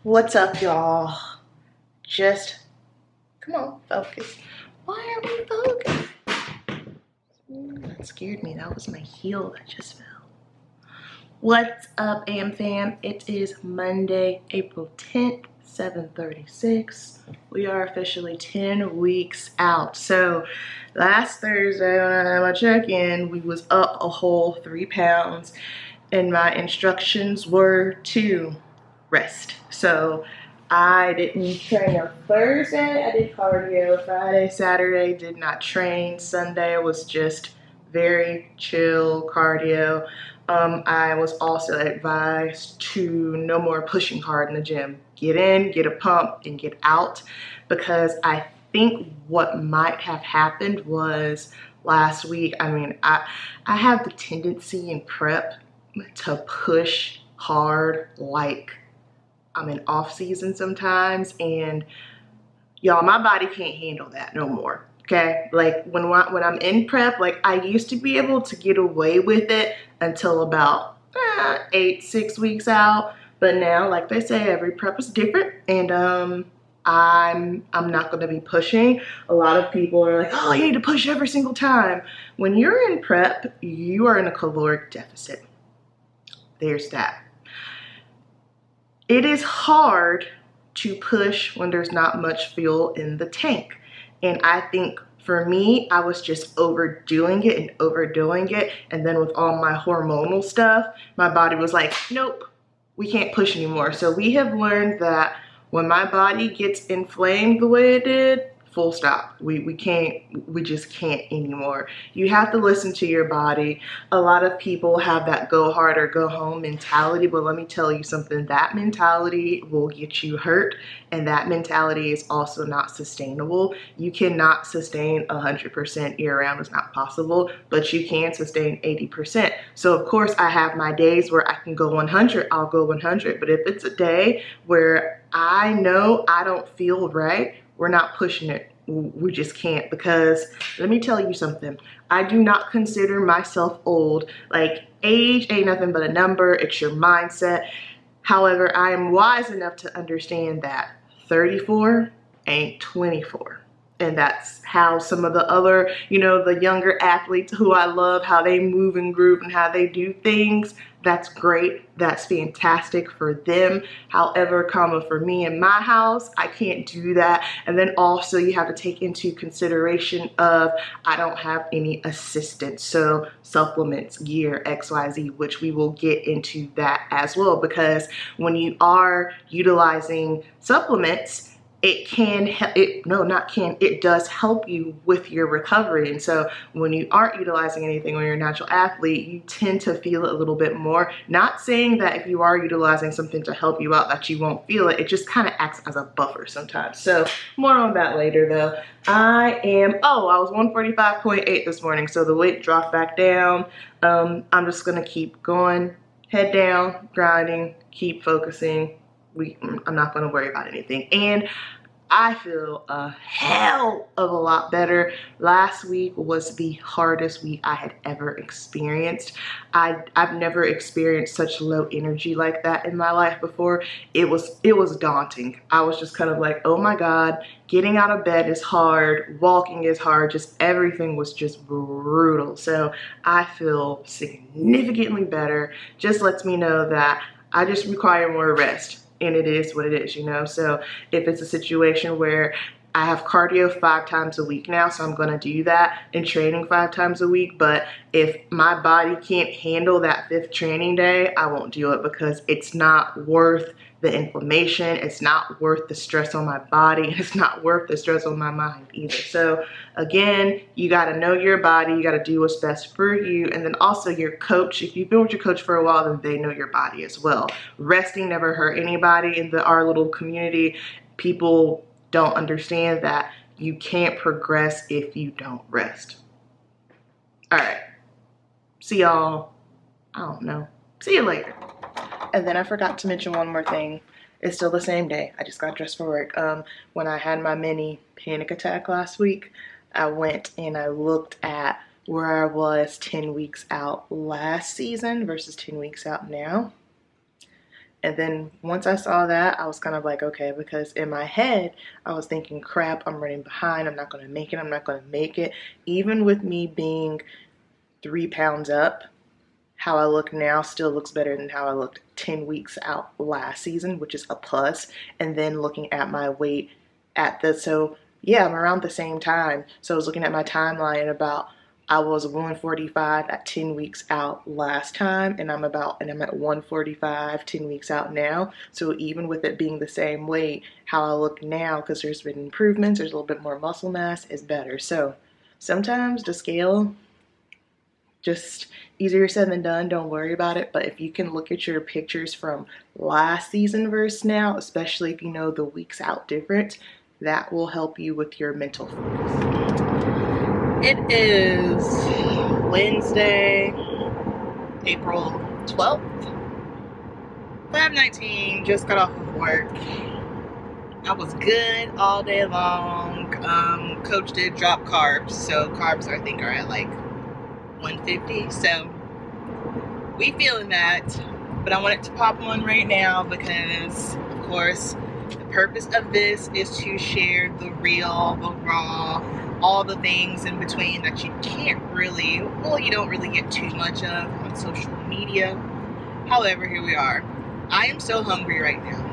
What's up, y'all? Just come on, focus. Why are we focused? That scared me. That was my heel that just fell. What's up, AM fam? It is Monday, April 10th, 7:36. We are officially 10 weeks out. So last Thursday when I had my check-in, we was up a whole 3 pounds, and my instructions were to rest. So I didn't train on Thursday. I did cardio. Friday, Saturday did not train. Sunday was just very chill cardio. I was also advised to no more pushing hard in the gym. Get in, get a pump, and get out, because I think what might have happened was last week, I have the tendency in prep to push hard like I'm in off season sometimes, and y'all, my body can't handle that no more. Okay, like when I'm in prep, like I used to be able to get away with it until about 6 weeks out, but now, like they say, every prep is different, and I'm not going to be pushing. A lot of people are like, oh, you need to push every single time. When you're in prep, you are in a caloric deficit. There's that. It is hard to push when there's not much fuel in the tank. And I think for me, I was just overdoing it. And then with all my hormonal stuff, my body was like, nope, we can't push anymore. So we have learned that when my body gets inflamed the way it did, full stop. We just can't anymore. You have to listen to your body. A lot of people have that go hard or go home mentality, but let me tell you something, that mentality will get you hurt, and that mentality is also not sustainable. You cannot sustain 100% year round. It's not possible, but you can sustain 80%. So of course I have my days where I can go 100, I'll go 100. But if it's a day where I know I don't feel right, we're not pushing it. We just can't, because let me tell you something. I do not consider myself old. Like, age ain't nothing but a number. It's your mindset. However, I am wise enough to understand that 34 ain't 24. And that's how some of the other, the younger athletes who I love, how they move and groove and how they do things. That's great. That's fantastic for them. However, for me in my house, I can't do that. And then also you have to take into consideration of, I don't have any assistance. So supplements, gear, XYZ, which we will get into that as well, because when you are utilizing supplements, it does help you with your recovery. And so when you aren't utilizing anything, when you're a natural athlete, you tend to feel it a little bit more. Not saying that if you are utilizing something to help you out that you won't feel it. It just kind of acts as a buffer sometimes. So more on that later though. I was 145.8 this morning, so the weight dropped back down. I'm just gonna keep going, head down, grinding, keep focusing. I'm not going to worry about anything. And I feel a hell of a lot better. Last week was the hardest week I had ever experienced. I've never experienced such low energy like that in my life before. It was daunting. I was just kind of like, oh my God, getting out of bed is hard, walking is hard, just everything was just brutal. So I feel significantly better. Just lets me know that I just require more rest. And it is what it is, So if it's a situation where I have cardio 5 times a week now, so I'm going to do that, and training 5 times a week. But if my body can't handle that 5th training day, I won't do it, because it's not worth the inflammation. It's not worth the stress on my body. And it's not worth the stress on my mind either. So again, you got to know your body. You got to do what's best for you. And then also your coach. If you've been with your coach for a while, then they know your body as well. Resting never hurt anybody in our little community. People don't understand that you can't progress if you don't rest. All right. See y'all. I don't know. See you later. And then I forgot to mention one more thing. It's still the same day. I just got dressed for work. When I had my mini panic attack last week, I went and I looked at where I was 10 weeks out last season versus 10 weeks out now. And then once I saw that, I was kind of like, okay, because in my head, I was thinking, crap, I'm running behind. I'm not going to make it. I'm not going to make it. Even with me being 3 pounds up, how I look now still looks better than how I looked 10 weeks out last season, which is a plus. And then looking at my weight so yeah, I'm around the same time. So I was looking at my timeline about, I was 145 at 10 weeks out last time, and I'm at 145 10 weeks out now. So even with it being the same weight, how I look now, because there's been improvements, there's a little bit more muscle mass, is better. So sometimes the scale, just easier said than done, don't worry about it. But if you can look at your pictures from last season versus now, especially if you know the weeks out difference, that will help you with your mental focus. It is Wednesday, April 12th, 5:19, just got off of work. I was good all day long. Coach did drop carbs, so carbs I think are at like 150, so we feeling that, but I wanted to pop one right now because, of course, the purpose of this is to share the real, the raw, all the things in between that you can't really, well, you don't really get too much of on social media. However, here we are. I am so hungry right now.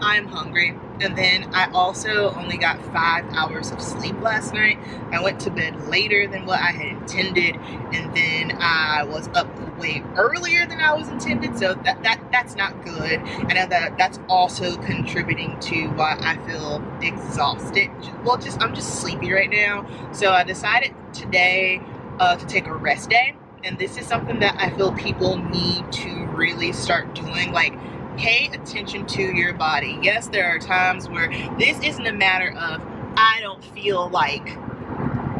I'm hungry. And then I also only got 5 hours of sleep last night. I went to bed later than what I had intended, and then I was up way earlier than I was intended, so that's not good. And that's also contributing to why I feel exhausted. Well, I'm just sleepy right now. So I decided today to take a rest day, and this is something that I feel people need to really start doing. Like, pay attention to your body. Yes, there are times where this isn't a matter of I don't feel like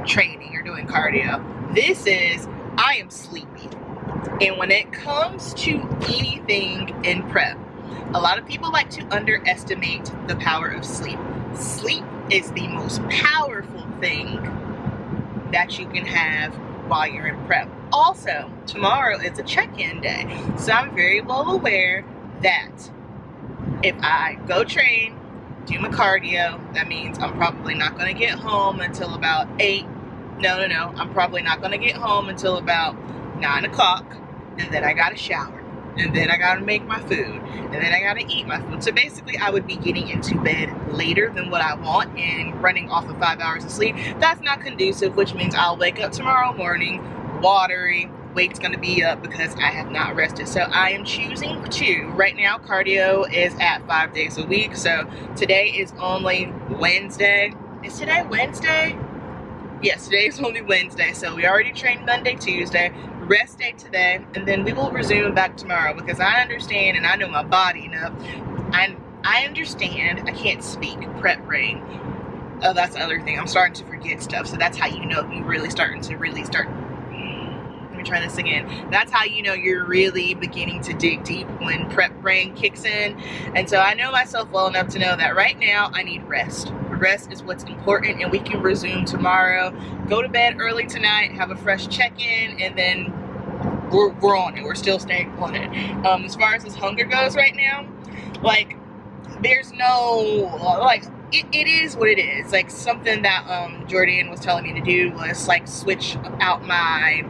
training or doing cardio. This is I am sleepy. And when it comes to anything in prep, a lot of people like to underestimate the power of sleep. Sleep is the most powerful thing that you can have while you're in prep. Also, tomorrow is a check-in day, so I'm very well aware that if I go train, do my cardio, that means I'm probably not going to get home until about 8. No, I'm probably not going to get home until about 9 o'clock, and then I got to shower, and then I got to make my food, and then I got to eat my food. So basically, I would be getting into bed later than what I want and running off of 5 hours of sleep. That's not conducive, which means I'll wake up tomorrow morning watery, weight's gonna be up because I have not rested. So I am choosing to, right now cardio is at 5 days a week. So today is only Wednesday. Is today Wednesday? Yes, today is only Wednesday. So we already trained Monday, Tuesday, rest day today, and then we will resume back tomorrow because I understand and I know my body enough. I understand, I can't speak, prep brain. Oh, that's the other thing. I'm starting to forget stuff. So that's how you know you really start. Let me try this again. That's how you know you're really beginning to dig deep, when prep brain kicks in. And so I know myself well enough to know that right now I need rest. Rest is what's important, and we can resume tomorrow. Go to bed early tonight, have a fresh check-in, and then we're on it. We're still staying on it. As far as this hunger goes right now, like, there's no, like, it is what it is. Like, something that Jordan was telling me to do was like switch out my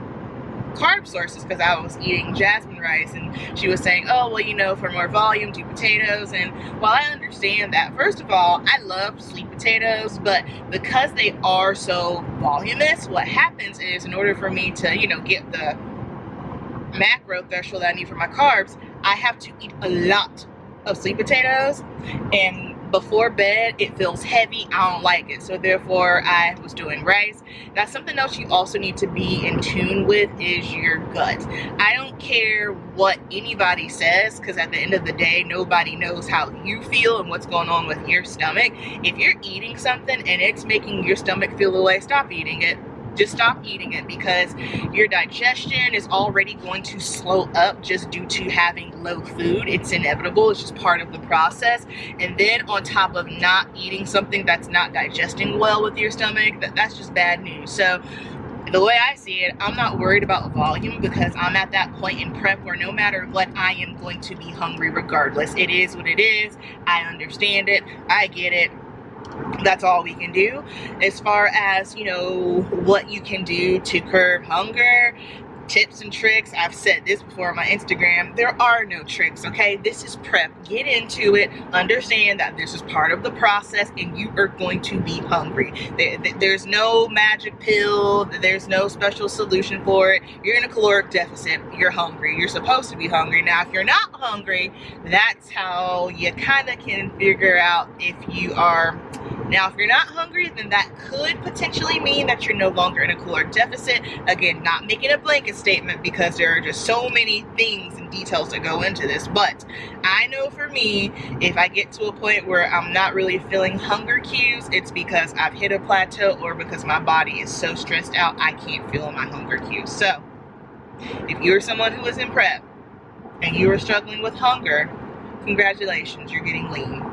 carb sources, because I was eating jasmine rice, and she was saying, oh, well, you know, for more volume, do potatoes. And while I understand that, first of all, I love sweet potatoes, but because they are so voluminous, what happens is, in order for me to, you know, get the macro threshold that I need for my carbs, I have to eat a lot of sweet potatoes, and before bed it feels heavy. I don't like it, so therefore I was doing rice. That's something else you also need to be in tune with, is your gut. I don't care what anybody says, because at the end of the day, nobody knows how you feel and what's going on with your stomach. If you're eating something and it's making your stomach feel away, stop eating it. Just stop eating it, because your digestion is already going to slow up just due to having low food. It's inevitable. It's just part of the process. And then on top of not eating something that's not digesting well with your stomach, that's just bad news. So The way I see it, I'm not worried about volume because I'm at that point in prep where no matter what, I am going to be hungry regardless. It is what it is. I understand it. I get it. That's all we can do. As far as, you know, what you can do to curb hunger, tips and tricks, I've said this before on my Instagram, there are no tricks, okay? This is prep. Get into it. Understand that this is part of the process and you are going to be hungry. There's no magic pill. There's no special solution for it. You're in a caloric deficit. You're hungry. You're supposed to be hungry. Now, if you're not hungry, that's how you kind of can figure out if you are. Now, if you're not hungry, then that could potentially mean that you're no longer in a caloric deficit. Again, not making a blanket statement because there are just so many things and details that go into this. But I know for me, if I get to a point where I'm not really feeling hunger cues, it's because I've hit a plateau or because my body is so stressed out, I can't feel my hunger cues. So if you're someone who is in prep and you are struggling with hunger, congratulations, you're getting lean.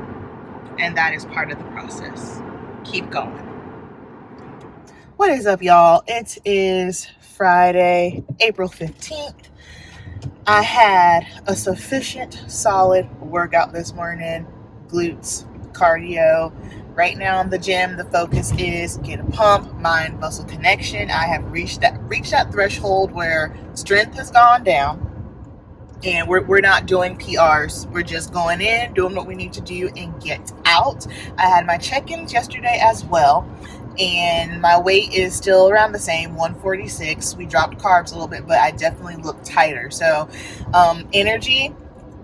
And that is part of the process. Keep going. What is up, y'all? It is Friday, April 15th. I had a sufficient, solid workout this morning. Glutes, cardio. Right now in the gym, the focus is get a pump, mind muscle connection. I have reached that threshold where strength has gone down. And we're not doing PRs. We're just going in, doing what we need to do, and get out. I had my check-ins yesterday as well, and my weight is still around the same, 146. We dropped carbs a little bit, but I definitely look tighter. So energy,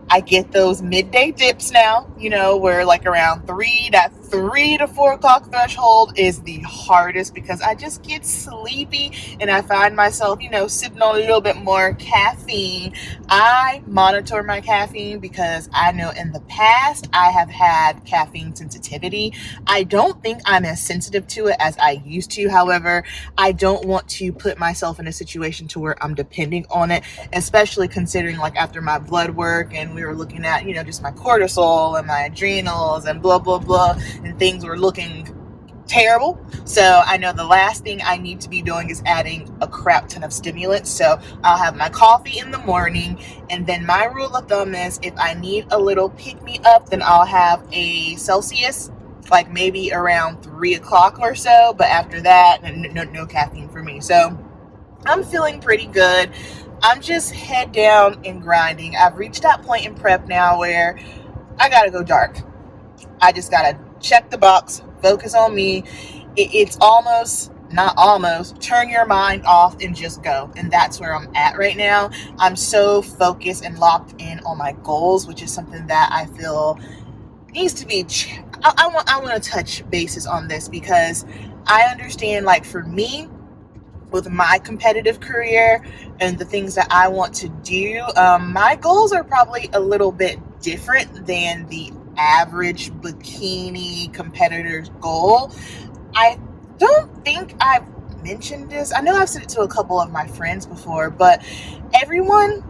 I get those midday dips now, you know, where like around 3 to 4 o'clock threshold is the hardest because I just get sleepy and I find myself, you know, sipping on a little bit more caffeine. I monitor my caffeine because I know in the past I have had caffeine sensitivity. I don't think I'm as sensitive to it as I used to. However, I don't want to put myself in a situation to where I'm depending on it, especially considering like after my blood work and we were looking at, you know, just my cortisol and my adrenals and blah, blah, blah, and things were looking terrible. So I know the last thing I need to be doing is adding a crap ton of stimulants. So I'll have my coffee in the morning, and then my rule of thumb is if I need a little pick me up, then I'll have a Celsius, like maybe around 3 o'clock or so. But after that, no caffeine for me. So I'm feeling pretty good. I'm just head down and grinding. I've reached that point in prep now where I gotta go dark. I just gotta check the box, focus on me. It's not almost, turn your mind off and just go. And that's where I'm at right now. I'm so focused and locked in on my goals, which is something that I feel needs to be, I want to touch bases on this because I understand, like for me, with my competitive career and the things that I want to do, my goals are probably a little bit different than the average bikini competitor's goal. I don't think I've mentioned this. I know I've said it to a couple of my friends before, but everyone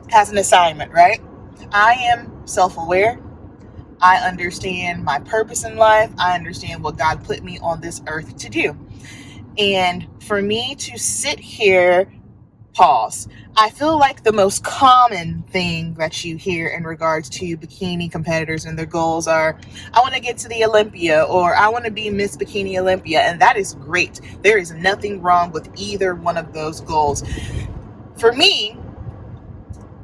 has an assignment, right? I am self-aware. I understand my purpose in life. I understand what God put me on this earth to do. And for me to sit here, pause. I feel like the most common thing that you hear in regards to bikini competitors and their goals are, I want to get to the Olympia, or I want to be Miss Bikini Olympia. And that is great. There is nothing wrong with either one of those goals. For me,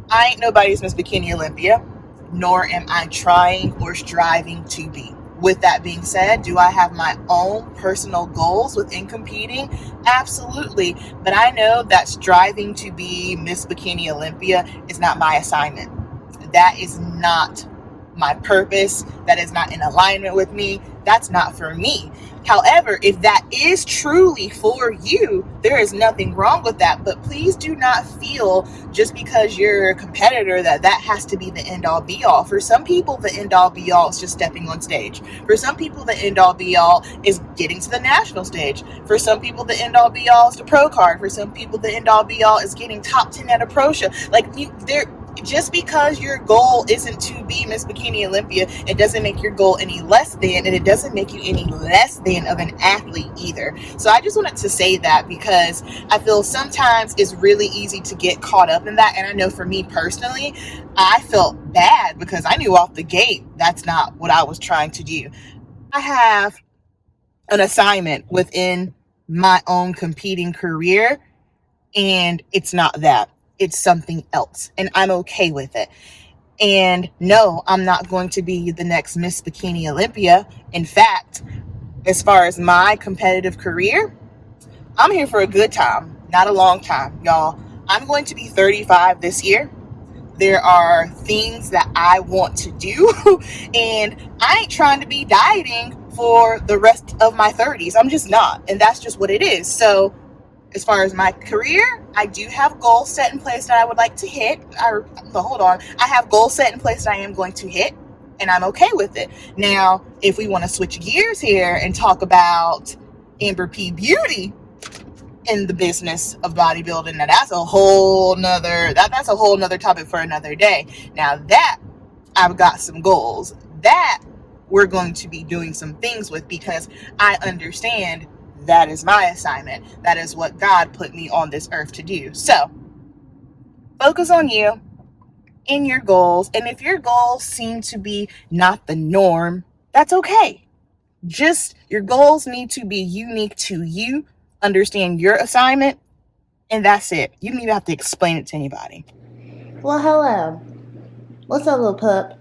I ain't nobody's Miss Bikini Olympia, nor am I trying or striving to be. With that being said, do I have my own personal goals within competing? Absolutely. But I know that striving to be Miss Bikini Olympia is not my assignment. That is not my purpose. That is not in alignment with me. That's not for me. However, if that is truly for you, there is nothing wrong with that. But please do not feel just because you're a competitor that has to be the end all be all. For some people, the end all be all is just stepping on stage. For some people, the end all be all is getting to the national stage. For some people, the end all be all is the pro card. For some people, the end all be all is getting top 10 at a pro show. Like just because your goal isn't to be Miss Bikini Olympia, it doesn't make your goal any less than, and it doesn't make you any less than of an athlete either. So I just wanted to say that because I feel sometimes it's really easy to get caught up in that. And I know for me personally, I felt bad because I knew off the gate that's not what I was trying to do. I have an assignment within my own competing career, and it's not that. It's something else, and I'm okay with it. And no, I'm not going to be the next Miss Bikini Olympia. In fact, as far as my competitive career, I'm here for a good time, not a long time, y'all. I'm going to be 35 this year. There are things that I want to do, and I ain't trying to be dieting for the rest of my 30s. I'm just not, and that's just what it is. So as far as my career, I do have goals set in place that I would like to hit. I have goals set in place that I am going to hit, and I'm okay with it. Now, if we want to switch gears here and talk about Amberp Beauty in the business of bodybuilding, now that's a whole nother topic for another day. Now that I've got some goals that we're going to be doing some things with, because I understand that is my assignment. That is what God put me on this earth to do. So focus on you in your goals. And if your goals seem to be not the norm, that's okay. Just your goals need to be unique to you. Understand your assignment, and that's it. You don't even have to explain it to anybody. Well, hello. What's up, little pup?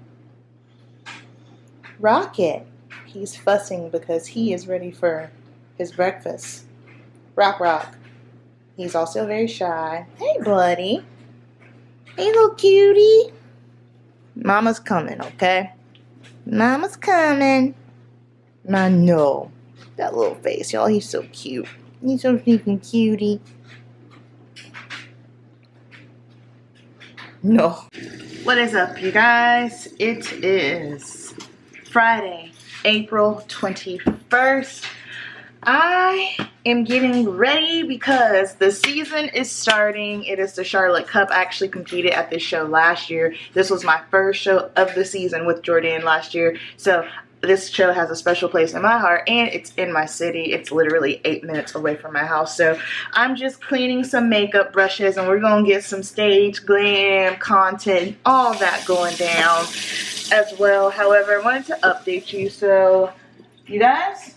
Rocket. He's fussing because he is ready for his breakfast. Rock. He's also very shy. Hey, buddy. Hey, little cutie. Mama's coming, okay? Mama's coming. I know. That little face, y'all. He's so cute. He's so sneaking cutie. No. What is up, you guys? It is Friday, April 21st. I am getting ready because the season is starting. It is the Charlotte Cup. I actually competed at this show last year. This was my first show of the season with Jordan last year. So this show has a special place in my heart, and it's in my city. It's literally 8 minutes away from my house. So I'm just cleaning some makeup brushes, and we're going to get some stage glam content, all that going down as well. However, I wanted to update you. So you guys,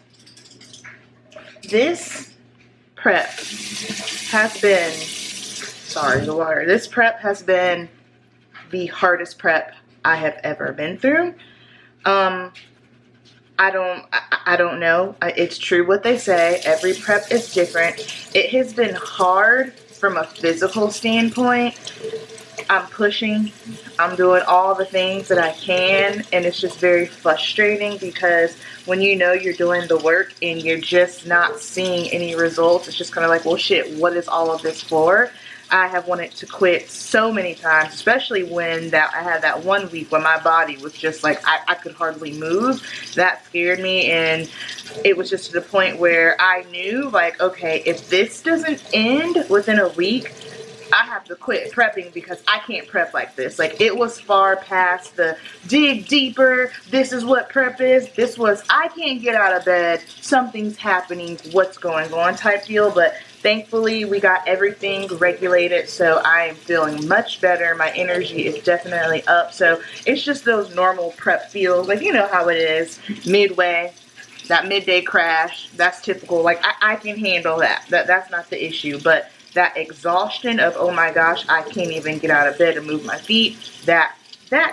this prep has been, this prep has been the hardest prep I have ever been through. I don't know. It's true what they say. Every prep is different. It has been hard from a physical standpoint. I'm pushing. I'm doing all the things that I can, and it's just very frustrating because when you know you're doing the work and you're just not seeing any results, it's just kind of like, well, shit, what is all of this for? I have wanted to quit so many times, especially when I had that 1 week when my body was just like, I could hardly move. That scared me, and it was just to the point where I knew, like, okay, if this doesn't end within a week, I have to quit prepping because I can't prep like this. Like, it was far past the dig deeper, this is what prep is. This was, I can't get out of bed, something's happening, what's going on type deal. But thankfully, we got everything regulated, so I am feeling much better. My energy is definitely up. So it's just those normal prep feels, like, you know how it is, midway, that midday crash, that's typical. Like, I can handle that. That's not the issue. But that exhaustion of, oh my gosh, I can't even get out of bed and move my feet, that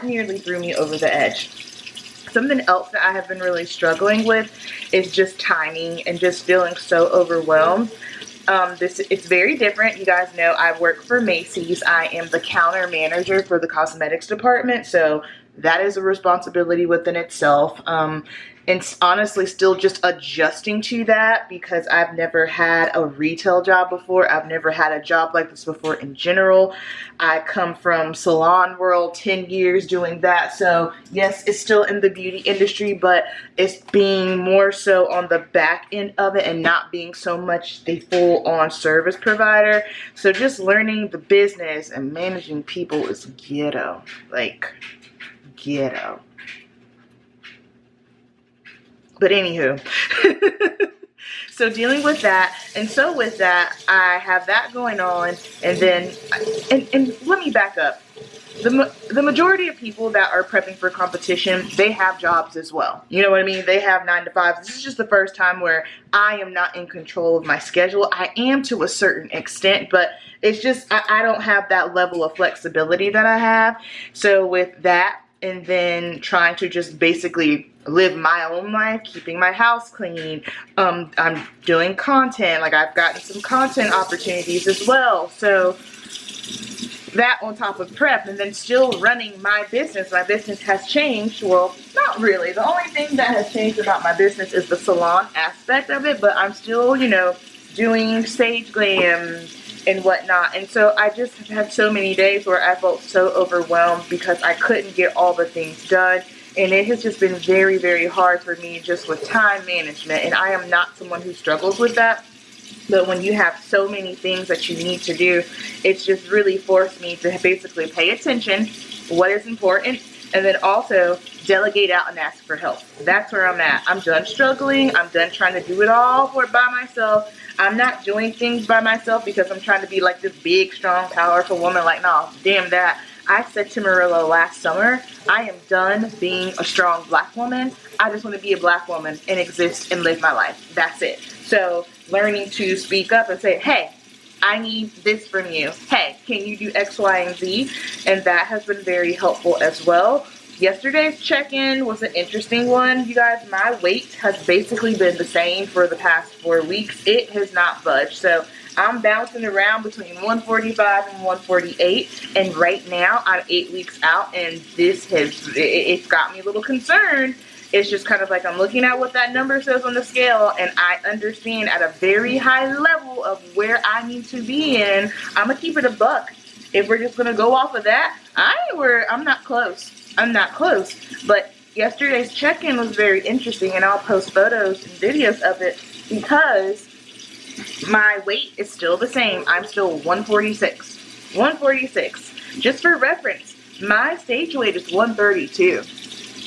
nearly threw me over the edge. Something else that I have been really struggling with is just timing and just feeling so overwhelmed. It's very different. You guys know I work for Macy's. I am the counter manager for the cosmetics department, so that is a responsibility within itself. and honestly still just adjusting to that because I've never had a retail job before. I've never had a job like this before in general. I come from salon world, 10 years doing that. So yes, it's still in the beauty industry, but it's being more so on the back end of it and not being so much the full on service provider. So just learning the business and managing people is ghetto, like ghetto. But anywho, so dealing with that, and so with that, I have that going on, and then, and let me back up. The majority of people that are prepping for competition, they have jobs as well. You know what I mean? They have 9 to 5s. This is just the first time where I am not in control of my schedule. I am to a certain extent, but it's just, I don't have that level of flexibility that I have. So with that, and then trying to just basically live my own life, keeping my house clean. I'm doing content, like I've gotten some content opportunities as well. So that on top of prep, and then still running my business. My business has changed. Well, not really. The only thing that has changed about my business is the salon aspect of it, but I'm still, you know, doing stage glam and whatnot. And so I just have had so many days where I felt so overwhelmed because I couldn't get all the things done. And it has just been very, very hard for me just with time management. And I am not someone who struggles with that. But when you have so many things that you need to do, it's just really forced me to basically pay attention, what is important, and then also delegate out and ask for help. That's where I'm at. I'm done struggling. I'm done trying to do it all by myself. I'm not doing things by myself because I'm trying to be like this big, strong, powerful woman. Like, no, damn that. I said to Marilla last summer, I am done being a strong black woman. I just want to be a black woman and exist and live my life. That's it. So learning to speak up and say, hey, I need this from you. Hey, can you do X, Y, and Z? And that has been very helpful as well. Yesterday's check-in was an interesting one. You guys, my weight has basically been the same for the past 4 weeks. It has not budged. So I'm bouncing around between 145 and 148. And right now I'm 8 weeks out, and this has, it's got me a little concerned. It's just kind of like I'm looking at what that number says on the scale, and I understand at a very high level of where I need to be in. I'm going to keep it a buck. If we're just going to go off of that, I'm not close. I'm not close. But yesterday's check-in was very interesting, and I'll post photos and videos of it because my weight is still the same. I'm still 146. 146. Just for reference, my stage weight is 132.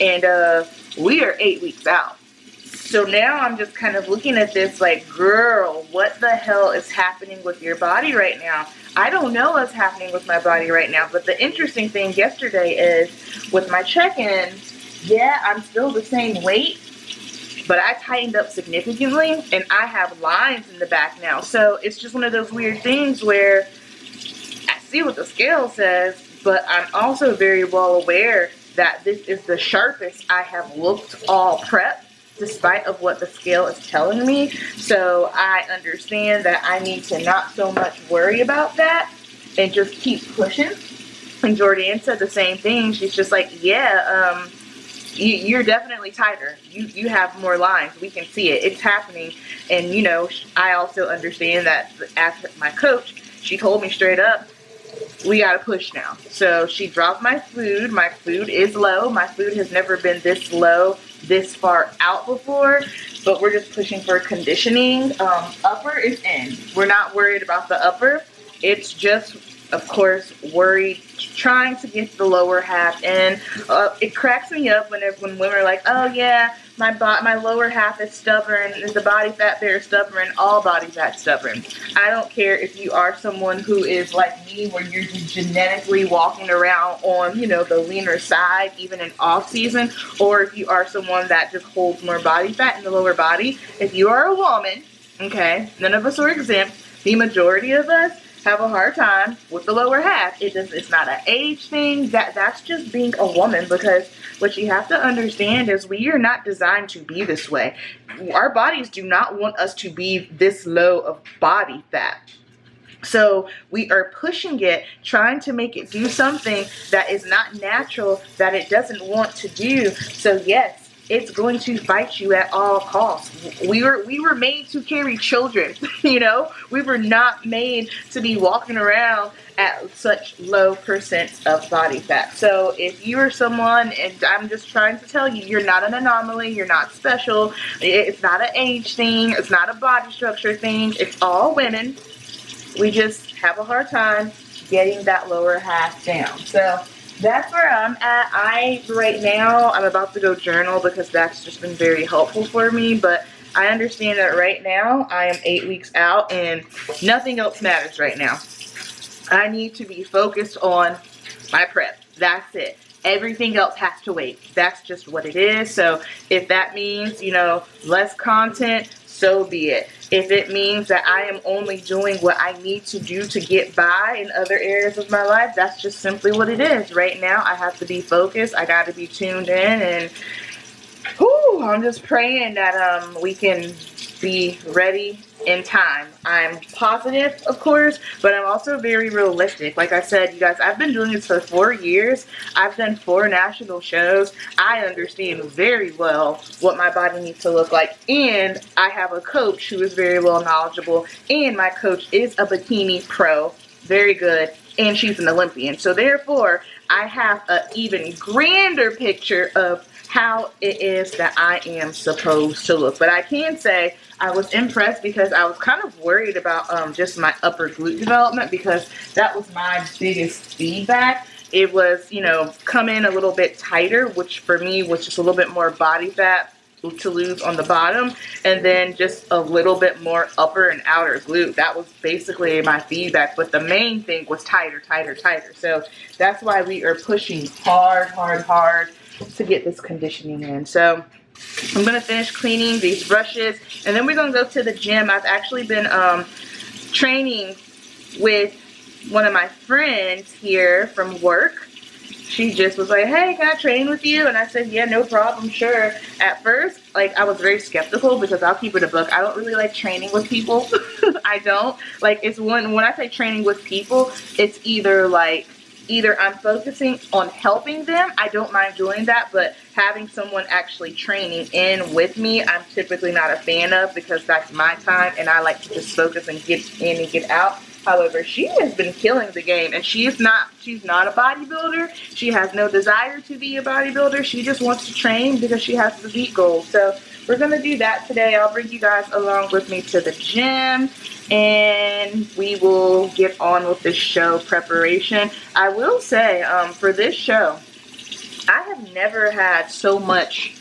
And we are 8 weeks out. So now I'm just kind of looking at this like, girl, what the hell is happening with your body right now? I don't know what's happening with my body right now. But the interesting thing yesterday is with my check-in, yeah, I'm still the same weight, but I tightened up significantly and I have lines in the back now. So it's just one of those weird things where I see what the scale says, but I'm also very well aware that this is the sharpest I have looked all prep, despite of what the scale is telling me. So I understand that I need to not so much worry about that and just keep pushing. And Jordan said the same thing. She's just like, yeah, you're definitely tighter. You have more lines. We can see it. It's happening. And, you know, I also understand that as my coach, she told me straight up, we gotta push now. So she dropped my food. My food is low. My food has never been this low, this far out before. But we're just pushing for conditioning. Upper is in. We're not worried about the upper. It's just, of course, worried trying to get the lower half in. It cracks me up when women are like, oh yeah, my lower half is stubborn, the body fat there is stubborn, all body fat stubborn. I don't care if you are someone who is like me, where you're just genetically walking around on, you know, the leaner side, even in off season, or if you are someone that just holds more body fat in the lower body. If you are a woman, okay, none of us are exempt. The majority of us have a hard time with the lower half. It's not an age thing. That's just being a woman, because what you have to understand is we are not designed to be this way. Our bodies do not want us to be this low of body fat. So we are pushing it, trying to make it do something that is not natural, that it doesn't want to do. So yes, it's going to fight you at all costs. We were made to carry children, you know? We were not made to be walking around at such low percents of body fat. So if you are someone, and I'm just trying to tell you, you're not an anomaly, you're not special, it's not an age thing, it's not a body structure thing, it's all women. We just have a hard time getting that lower half down. So that's where I'm at. Right now, I'm about to go journal because that's just been very helpful for me, but I understand that right now I am 8 weeks out and nothing else matters right now. I need to be focused on my prep. That's it. Everything else has to wait. That's just what it is. So if that means, you know, less content, so be it. If it means that I am only doing what I need to do to get by in other areas of my life, that's just simply what it is. Right now, I have to be focused. I got to be tuned in, and whew, I'm just praying that we can be ready in time. I'm positive, of course, but I'm also very realistic. Like I said, you guys, I've been doing this for 4 years. I've done 4 national shows. I understand very well what my body needs to look like, and I have a coach who is very well knowledgeable, and my coach is a bikini pro, very good, and she's an Olympian. So therefore, I have an even grander picture of how it is that I am supposed to look. But I can say I was impressed because I was kind of worried about just my upper glute development, because that was my biggest feedback. It was, you know, come in a little bit tighter, which for me was just a little bit more body fat to lose on the bottom, and then just a little bit more upper and outer glute. That was basically my feedback, but the main thing was tighter, tighter, tighter. So that's why we are pushing hard, hard, hard to get this conditioning in. So I'm going to finish cleaning these brushes, and then we're going to go to the gym. I've actually been training with one of my friends here from work. She just was like, hey, can I train with you? And I said, yeah, no problem, sure. At first, like, I was very skeptical because I'll keep it a book. I don't really like training with people. I don't. Like, it's when I say training with people, it's either I'm focusing on helping them. I don't mind doing that, but having someone actually training in with me, I'm typically not a fan of, because that's my time and I like to just focus and get in and get out. However, she has been killing the game, and she's not a bodybuilder. She has no desire to be a bodybuilder. She just wants to train because she has physique goals. So we're going to do that today. I'll bring you guys along with me to the gym, and we will get on with this show preparation. I will say, for this show, I have never had so much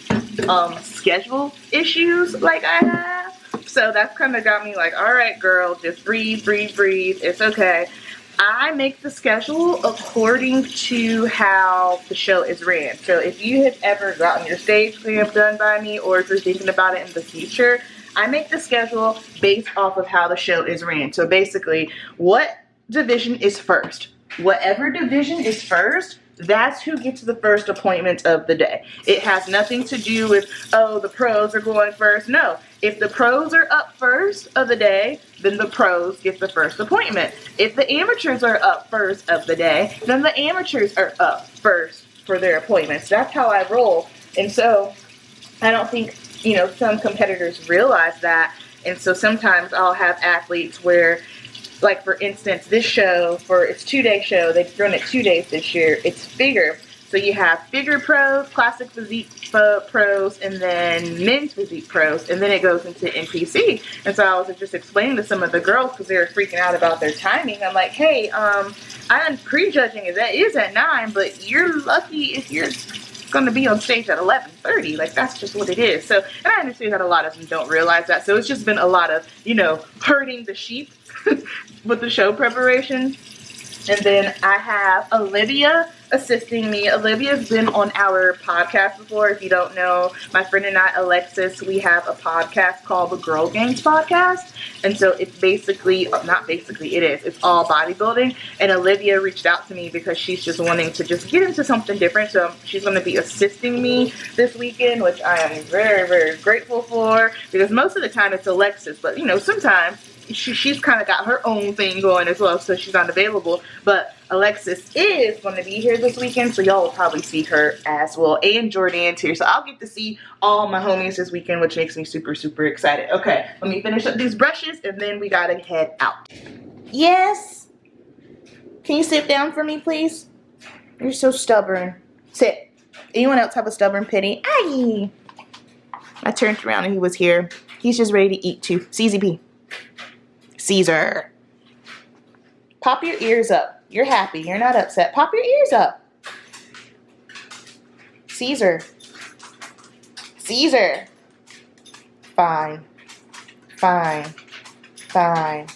schedule issues like I have. So that's kind of got me like, all right, girl, just breathe, breathe, breathe. It's okay. I make the schedule according to how the show is ran. So if you have ever gotten your stage clamp done by me, or if you're thinking about it in the future, I make the schedule based off of how the show is ran. So basically, what division is first? Whatever division is first, that's who gets the first appointment of the day. It has nothing to do with, oh, the pros are going first. No. If the pros are up first of the day, then the pros get the first appointment. If the amateurs are up first of the day, then the amateurs are up first for their appointments. That's how I roll. And so I don't think, you know, some competitors realize that. And so sometimes I'll have athletes where, like, for instance, this show, it's a 2-day show. They've run it 2 days this year. It's figure. So you have figure pros, classic physique pros, and then men's physique pros, and then it goes into NPC. And so I was just explaining to some of the girls, because they were freaking out about their timing. I'm like, hey, I'm prejudging it. That is at 9, but you're lucky if you're going to be on stage at 11:30. Like, that's just what it is. So, and I understand that a lot of them don't realize that. So it's just been a lot of, you know, herding the sheep with the show preparation. And then I have Olivia assisting me. Olivia's been on our podcast before. If you don't know, my friend and I, Alexis, we have a podcast called the Girl Gainz podcast. And so it's basically, not basically, it is. It's all bodybuilding. And Olivia reached out to me because she's just wanting to just get into something different. So she's going to be assisting me this weekend, which I am very, very grateful for. Because most of the time it's Alexis. But, you know, sometimes she's kind of got her own thing going as well, so she's not available. But Alexis is going to be here this weekend, so y'all will probably see her as well. And Jordan's here, so I'll get to see all my homies this weekend, which makes me super, super excited. Okay, let me finish up these brushes, and then we gotta head out. Yes? Can you sit down for me, please? You're so stubborn. Sit. Anyone else have a stubborn pity? Aye. I turned around and he was here. He's just ready to eat too. CZP. Caesar. Pop your ears up. You're happy. You're not upset. Pop your ears up. Caesar. Caesar. Fine. Fine. Fine.